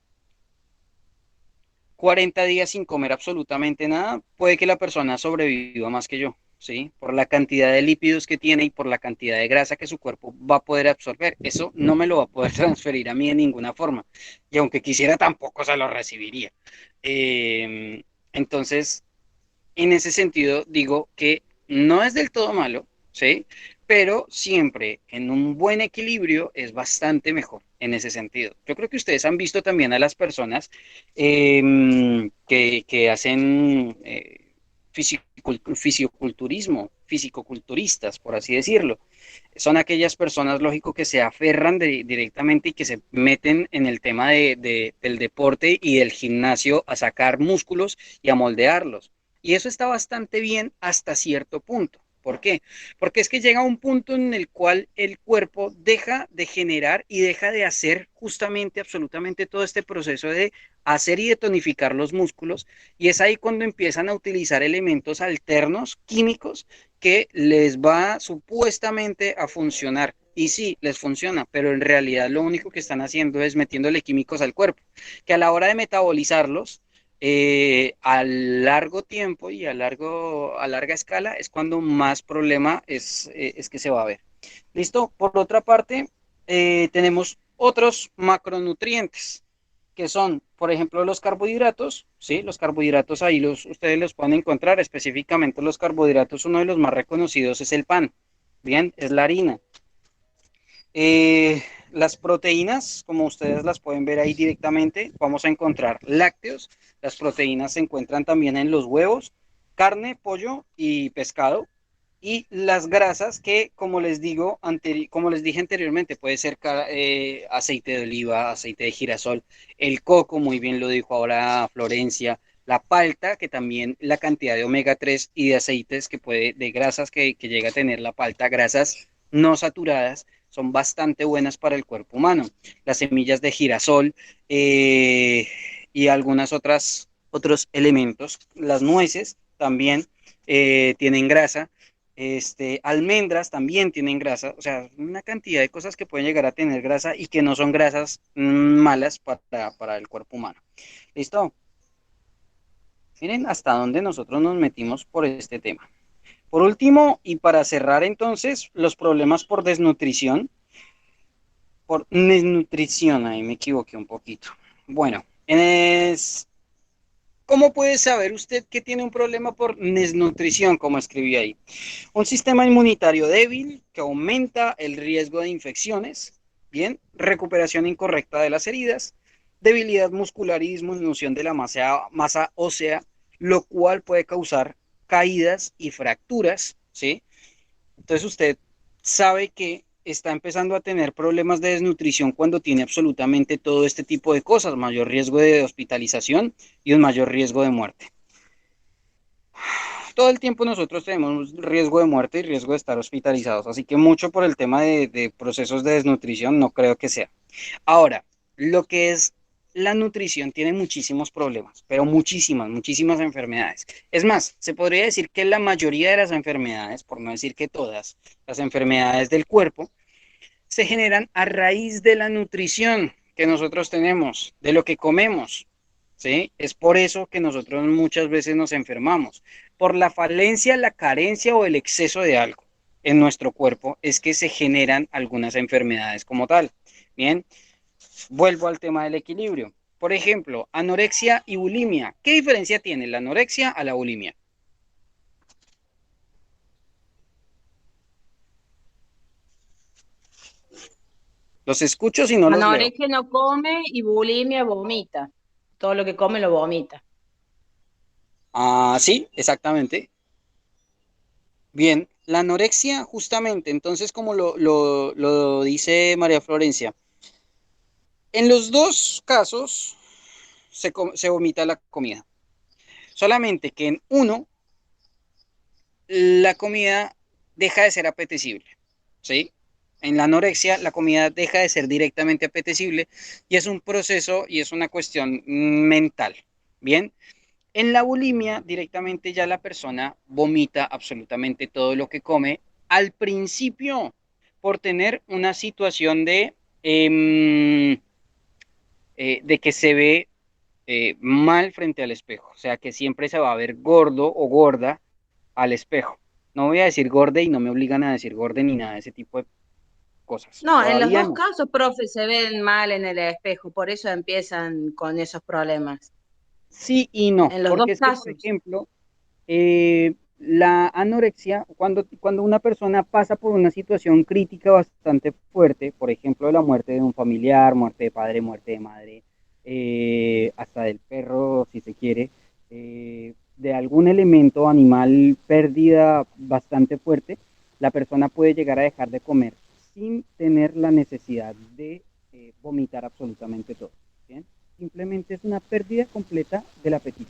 40 días sin comer absolutamente nada, puede que la persona sobreviva más que yo, ¿sí? Por la cantidad de lípidos que tiene y por la cantidad de grasa que su cuerpo va a poder absorber. Eso no me lo va a poder transferir a mí de ninguna forma. Y aunque quisiera, tampoco se lo recibiría. Entonces, en ese sentido, digo que no es del todo malo, ¿sí? Pero siempre en un buen equilibrio es bastante mejor en ese sentido. Yo creo que ustedes han visto también a las personas que hacen fisicoculturistas, por así decirlo. Son aquellas personas, lógico, que se aferran directamente y que se meten en el tema del deporte y del gimnasio a sacar músculos y a moldearlos. Y eso está bastante bien hasta cierto punto. ¿Por qué? Porque es que llega un punto en el cual el cuerpo deja de generar y deja de hacer justamente, absolutamente todo este proceso de hacer y de tonificar los músculos. Y es ahí cuando empiezan a utilizar elementos alternos, químicos, que les va supuestamente a funcionar. Y sí, les funciona, pero en realidad lo único que están haciendo es metiéndole químicos al cuerpo, que a la hora de metabolizarlos, a largo tiempo y a larga escala es cuando más problema es que se va a ver. ¿Listo? Por otra parte, tenemos otros macronutrientes que son, por ejemplo, los carbohidratos, ¿sí? Los carbohidratos ahí ustedes los pueden encontrar, específicamente los carbohidratos, uno de los más reconocidos es el pan, ¿bien? Es la harina. Las proteínas, como ustedes las pueden ver ahí directamente, vamos a encontrar lácteos. Las proteínas se encuentran también en los huevos, carne, pollo y pescado. Y las grasas que, como les digo, como les dije anteriormente, puede ser aceite de oliva, aceite de girasol, el coco, muy bien lo dijo ahora Florencia, la palta, que también la cantidad de omega 3 y de aceites de grasas que llega a tener la palta, grasas no saturadas, son bastante buenas para el cuerpo humano. Las semillas de girasol y algunas otros elementos, las nueces también tienen grasa, almendras también tienen grasa, o sea, una cantidad de cosas que pueden llegar a tener grasa y que no son grasas malas para el cuerpo humano. ¿Listo? Miren hasta dónde nosotros nos metimos por este tema. Por último, y para cerrar entonces, los problemas por desnutrición, ahí me equivoqué un poquito. Bueno, ¿cómo puede saber usted que tiene un problema por desnutrición, como escribí ahí? Un sistema inmunitario débil que aumenta el riesgo de infecciones, bien, recuperación incorrecta de las heridas, debilidad muscular y disminución de la masa ósea, lo cual puede causar caídas y fracturas, ¿sí? Entonces usted sabe que está empezando a tener problemas de desnutrición cuando tiene absolutamente todo este tipo de cosas, mayor riesgo de hospitalización y un mayor riesgo de muerte. Todo el tiempo nosotros tenemos riesgo de muerte y riesgo de estar hospitalizados, así que mucho por el tema de procesos de desnutrición no creo que sea. Ahora, lo que es la nutrición tiene muchísimos problemas, pero muchísimas enfermedades. Es más, se podría decir que la mayoría de las enfermedades, por no decir que todas, las enfermedades del cuerpo, se generan a raíz de la nutrición que nosotros tenemos, de lo que comemos, ¿sí? Es por eso que nosotros muchas veces nos enfermamos, por la falencia, la carencia o el exceso de algo en nuestro cuerpo es que se generan algunas enfermedades como tal. Bien, vuelvo al tema del equilibrio. Por ejemplo, anorexia y bulimia. ¿Qué diferencia tiene la anorexia a la bulimia? Los escucho si no los leo. Anorexia no come y bulimia vomita. Todo lo que come lo vomita. Ah, sí, exactamente. Bien, la anorexia justamente, entonces como lo dice María Florencia, en los dos casos se vomita la comida, solamente que en uno la comida deja de ser apetecible, ¿sí? En la anorexia la comida deja de ser directamente apetecible y es un proceso y es una cuestión mental, ¿bien? En la bulimia directamente ya la persona vomita absolutamente todo lo que come al principio por tener una situación de que se ve mal frente al espejo, o sea que siempre se va a ver gordo o gorda al espejo. No voy a decir gorde y no me obligan a decir gorde ni nada de ese tipo de cosas. No, en los Todavía dos no. casos, profe, se ven mal en el espejo, por eso empiezan con esos problemas. Sí y no, En los dos porque es que, por casos. ejemplo, la anorexia, cuando una persona pasa por una situación crítica bastante fuerte, por ejemplo, la muerte de un familiar, muerte de padre, muerte de madre, hasta del perro, si se quiere, de algún elemento animal, pérdida bastante fuerte, la persona puede llegar a dejar de comer sin tener la necesidad de vomitar absolutamente todo. ¿Bien? Simplemente es una pérdida completa del apetito.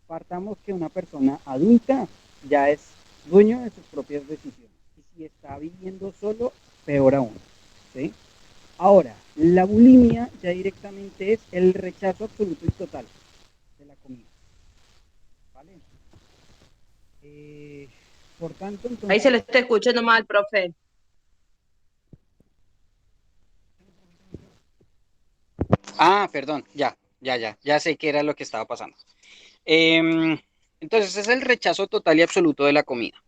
Partamos que una persona adulta ya es dueño de sus propias decisiones. Y si está viviendo solo, peor aún. ¿Sí? Ahora, la bulimia ya directamente es el rechazo absoluto y total de la comida. ¿Vale? Eh, por tanto, Ahí se entonces... lo está escuchando mal, profe. Ah, perdón, ya sé qué era lo que estaba pasando. Entonces, es el rechazo total y absoluto de la comida.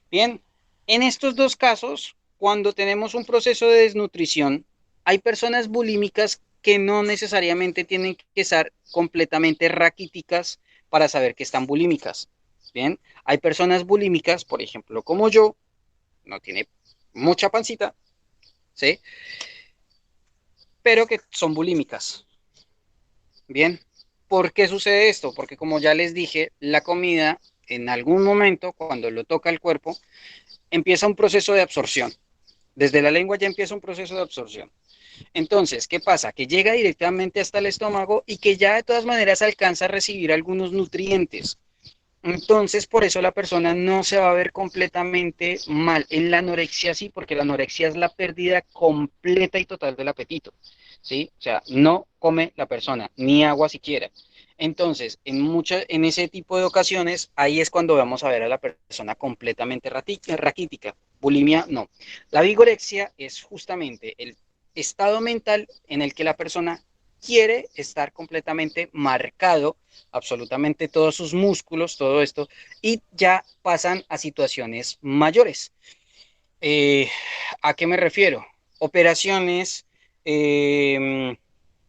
Bien, en estos dos casos, cuando tenemos un proceso de desnutrición, hay personas bulímicas que no necesariamente tienen que estar completamente raquíticas para saber que están bulímicas. Bien, hay personas bulímicas, por ejemplo, como yo, no tiene mucha pancita, ¿sí? Pero que son bulímicas. Bien, ¿por qué sucede esto? Porque como ya les dije, la comida en algún momento, cuando lo toca el cuerpo, empieza un proceso de absorción. Desde la lengua ya empieza un proceso de absorción. Entonces, ¿qué pasa? Que llega directamente hasta el estómago y que ya de todas maneras alcanza a recibir algunos nutrientes. Entonces, por eso la persona no se va a ver completamente mal. En la anorexia sí, porque la anorexia es la pérdida completa y total del apetito, ¿sí? O sea, no come la persona, ni agua siquiera. Entonces, en ese tipo de ocasiones, ahí es cuando vamos a ver a la persona completamente raquítica. Bulimia, no. La vigorexia es justamente el estado mental en el que la persona quiere estar completamente marcado, absolutamente todos sus músculos, todo esto, y ya pasan a situaciones mayores. Eh, ¿A qué me refiero? Operaciones, eh,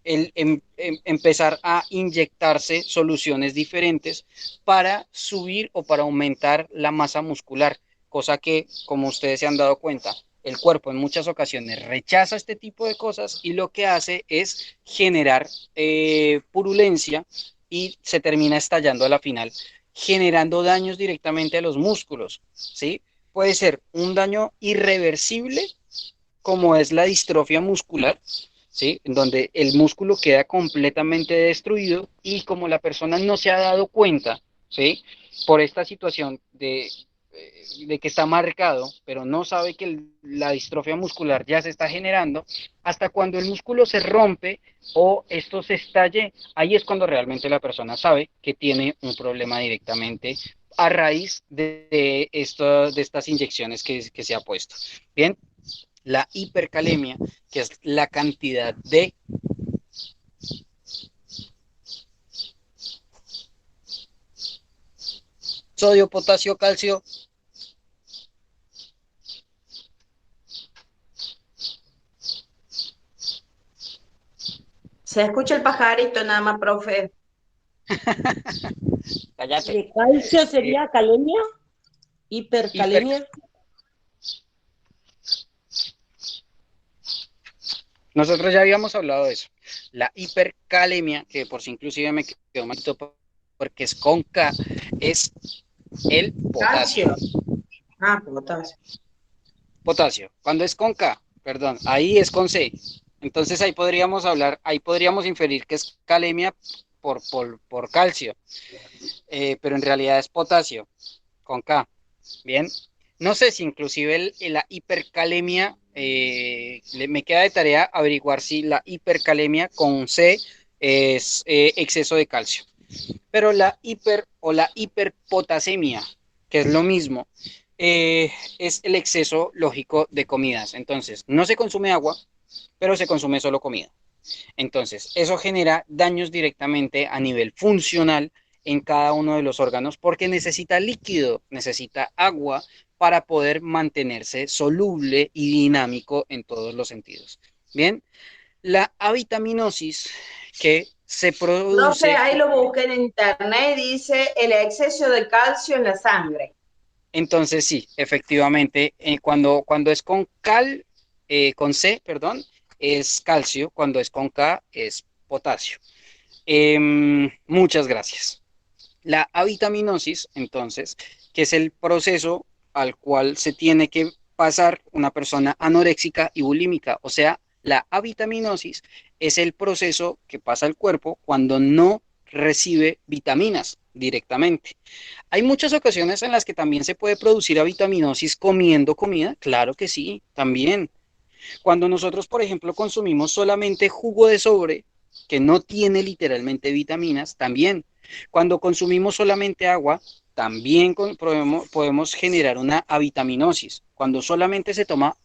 empezar a inyectarse soluciones diferentes para subir o para aumentar la masa muscular, cosa que, como ustedes se han dado cuenta, el cuerpo en muchas ocasiones rechaza este tipo de cosas y lo que hace es generar purulencia y se termina estallando a la final, generando daños directamente a los músculos, ¿sí? puede ser un daño irreversible, como es la distrofia muscular, ¿sí? En donde el músculo queda completamente destruido y como la persona no se ha dado cuenta, ¿sí? Por esta situación de que está marcado, pero no sabe que la distrofia muscular ya se está generando, hasta cuando el músculo se rompe o esto se estalle, ahí es cuando realmente la persona sabe que tiene un problema directamente a raíz de estas inyecciones que se ha puesto. Bien, la hipercalemia, que es la cantidad de sodio, potasio, calcio. Se escucha el pajarito nada más, profe. Cállate. ¿De calcio sería calemia? Hiper, ¿Hipercalemia? nosotros ya habíamos hablado de eso. La hipercalemia, que por si inclusive me quedó malito porque es con K, es el potasio. Calcio. Ah, potasio. Potasio. Cuando es con K, perdón, ahí es con C. Entonces ahí podríamos hablar, ahí podríamos inferir que es calemia por calcio, pero en realidad es potasio, con K. Bien, no sé si inclusive la hipercalemia, me queda de tarea averiguar si la hipercalemia con C es exceso de calcio. Pero la hiper o la hiperpotasemia, que es lo mismo, es el exceso lógico de comidas. Entonces, no se consume agua, pero se consume solo comida. Entonces, eso genera daños directamente a nivel funcional en cada uno de los órganos porque necesita líquido, necesita agua para poder mantenerse soluble y dinámico en todos los sentidos. Bien, la avitaminosis que se Profe, produce, ahí lo busqué en internet y dice el exceso de calcio en la sangre. entonces sí, efectivamente, cuando es con C, perdón, es calcio, cuando es con K es potasio. Muchas gracias. La avitaminosis, entonces, que es el proceso al cual se tiene que pasar una persona anoréxica y bulímica. O sea, la avitaminosis es el proceso que pasa el cuerpo cuando no recibe vitaminas directamente. Hay muchas ocasiones en las que también se puede producir avitaminosis comiendo comida. Claro que sí, también. Cuando nosotros, por ejemplo, consumimos solamente jugo de sobre, que no tiene literalmente vitaminas, también. Cuando consumimos solamente agua, también podemos generar una avitaminosis, cuando solamente se toma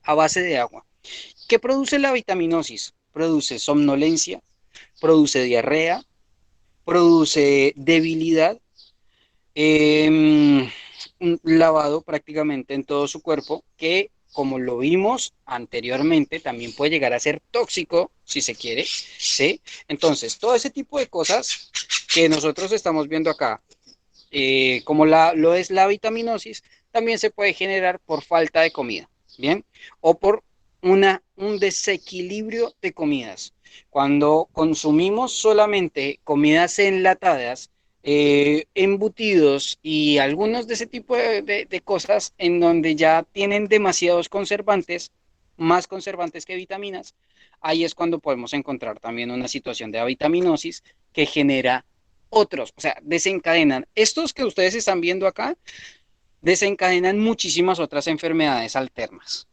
a base de agua. ¿Qué produce la vitaminosis? Produce somnolencia, produce diarrea, produce debilidad, un lavado prácticamente en todo su cuerpo que, como lo vimos anteriormente, también puede llegar a ser tóxico si se quiere, ¿sí? Entonces, todo ese tipo de cosas que nosotros estamos viendo acá, como lo es la vitaminosis, también se puede generar por falta de comida, ¿bien? O por un desequilibrio de comidas. Cuando consumimos solamente comidas enlatadas, embutidos y algunos de ese tipo de cosas en donde ya tienen demasiados conservantes, más conservantes que vitaminas, ahí es cuando podemos encontrar también una situación de avitaminosis que genera otros, o sea, desencadenan, estos que ustedes están viendo acá, desencadenan muchísimas otras enfermedades alternas.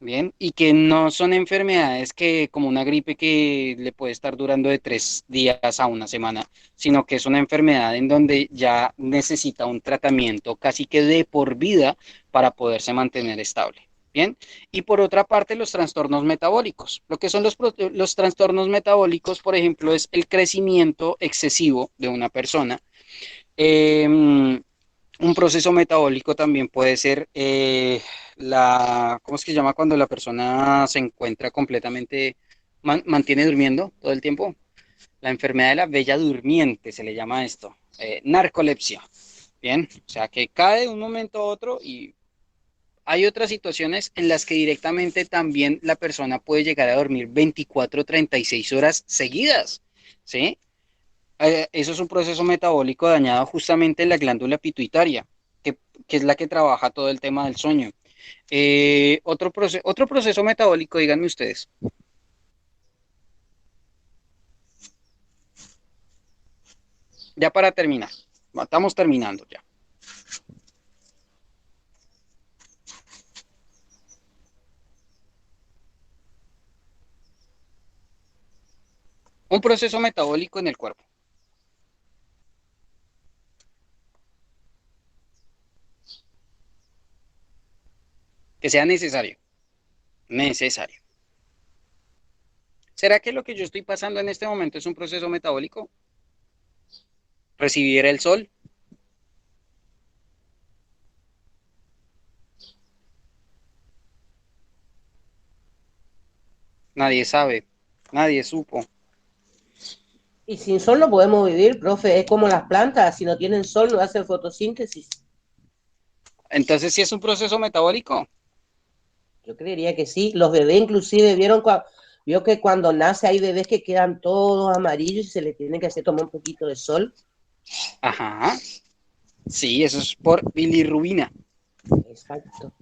Bien, y que no son enfermedades que como una gripe que le puede estar durando de 3 días a una semana, sino que es una enfermedad en donde ya necesita un tratamiento casi que de por vida para poderse mantener estable. Bien, y por otra parte los trastornos metabólicos. Lo que son los trastornos metabólicos, por ejemplo, es el crecimiento excesivo de una persona. Eh, un proceso metabólico también puede ser ¿cómo es que se llama cuando la persona se encuentra completamente, mantiene durmiendo todo el tiempo? La enfermedad de la bella durmiente se le llama esto, narcolepsia. Bien, o sea que cae de un momento a otro y hay otras situaciones en las que directamente también la persona puede llegar a dormir 24, 36 horas seguidas, ¿sí? Eso es un proceso metabólico dañado justamente en la glándula pituitaria, que que es la que trabaja todo el tema del sueño. Otro proceso metabólico, díganme ustedes. Ya para terminar, estamos terminando ya. Un proceso metabólico en el cuerpo. Que sea necesario. Necesario. ¿Será que lo que yo estoy pasando en este momento es un proceso metabólico? ¿Recibir el sol? Nadie sabe, nadie supo. Y sin sol no podemos vivir, profe, es como las plantas, si no tienen sol no hacen fotosíntesis. Entonces, ¿sí es un proceso metabólico? Yo creería que sí. Los bebés inclusive vio que cuando nace hay bebés que quedan todos amarillos y se les tiene que hacer tomar un poquito de sol. Ajá. Sí, eso es por bilirrubina. Exacto.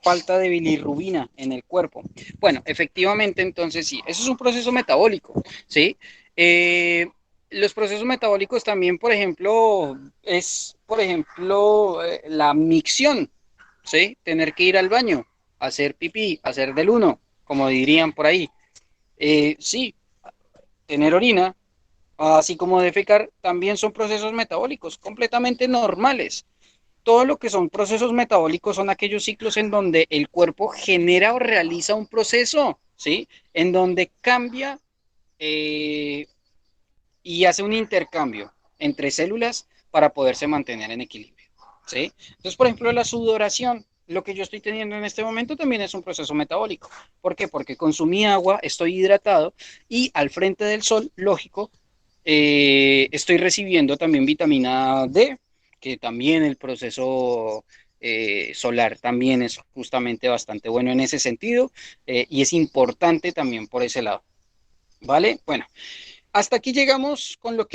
Falta de bilirrubina en el cuerpo. Bueno, efectivamente, entonces sí, eso es un proceso metabólico, ¿sí? Los procesos metabólicos también, por ejemplo, la micción, ¿sí? Tener que ir al baño, hacer pipí, hacer del uno, como dirían por ahí. Sí, tener orina, así como defecar, también son procesos metabólicos completamente normales. Todo lo que son procesos metabólicos son aquellos ciclos en donde el cuerpo genera o realiza un proceso, ¿sí? En donde cambia y hace un intercambio entre células para poderse mantener en equilibrio, ¿sí? Entonces, por ejemplo, la sudoración, lo que yo estoy teniendo en este momento también es un proceso metabólico. ¿Por qué? Porque consumí agua, estoy hidratado y al frente del sol, lógico, estoy recibiendo también vitamina D, que también el proceso solar también es justamente bastante bueno en ese sentido y es importante también por ese lado. ¿Vale? Bueno, hasta aquí llegamos con lo que